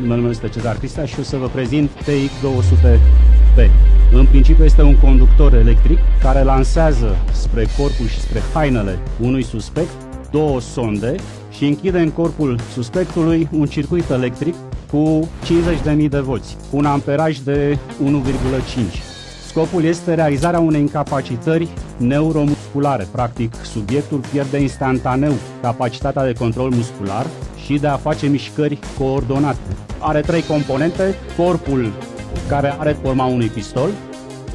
Numele meu este Cezar Cristea și o să vă prezint TX200B. În principiu este un conductor electric care lansează spre corpul și spre hainele unui suspect două sonde și închide în corpul suspectului un circuit electric cu 50.000 de volți, cu un amperaj de 1,5. Scopul este realizarea unei incapacitări neuromusculare. Practic, subiectul pierde instantaneu capacitatea de control muscular și de a face mișcări coordonate. Are trei componente: corpul, care are forma unui pistol,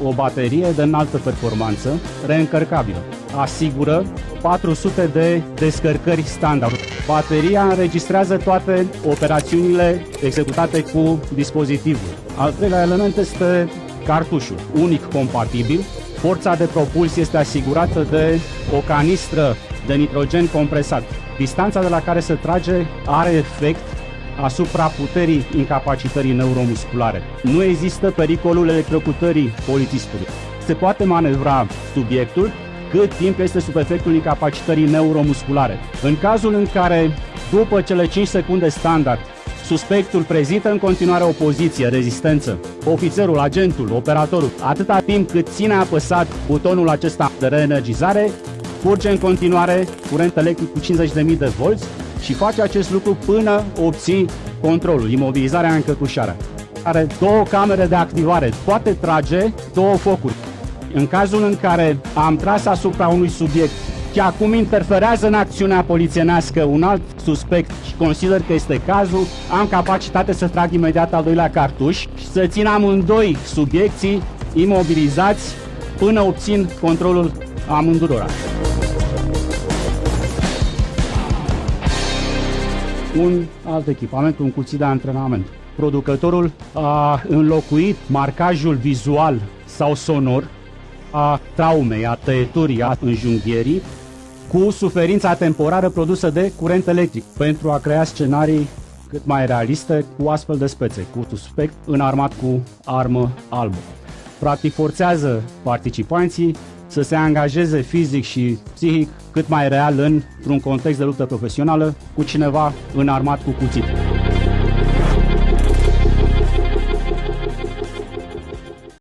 o baterie de înaltă performanță, reîncărcabilă. Asigură 400 de descărcări standard. Bateria înregistrează toate operațiunile executate cu dispozitivul. Al treilea element este cartușul, unic compatibil. Forța de propulsie este asigurată de o canistră de nitrogen compresat. Distanța de la care se trage are efect asupra puterii incapacitării neuromusculare. Nu există pericolul electrocutării polițistului. Se poate manevra subiectul cât timp este sub efectul incapacitării neuromusculare. În cazul în care, după cele 5 secunde standard, suspectul prezintă în continuare opoziție, rezistență, ofițerul, agentul, operatorul, atâta timp cât ține apăsat butonul acesta de reenergizare, curge în continuare curent electric cu 50.000 de volți și face acest lucru până obții controlul, imobilizarea, încătușarea. Are două camere de activare, poate trage două focuri. În cazul în care am tras asupra unui subiect și acum interferează în acțiunea polițienească un alt suspect și consider că este cazul, am capacitate să trag imediat al doilea cartuș și să țin amândoi subiecții imobilizați până obțin controlul amândurora. Un alt echipament, un cuțit de antrenament. Producătorul a înlocuit marcajul vizual sau sonor a traumei, a tăieturii, a înjunghierii cu suferința temporară produsă de curent electric pentru a crea scenarii cât mai realiste cu astfel de spețe, cu suspect înarmat cu armă albă. Practic forțează participanții să se angajeze fizic și psihic cât mai real într-un context de luptă profesională cu cineva înarmat cu cuțit.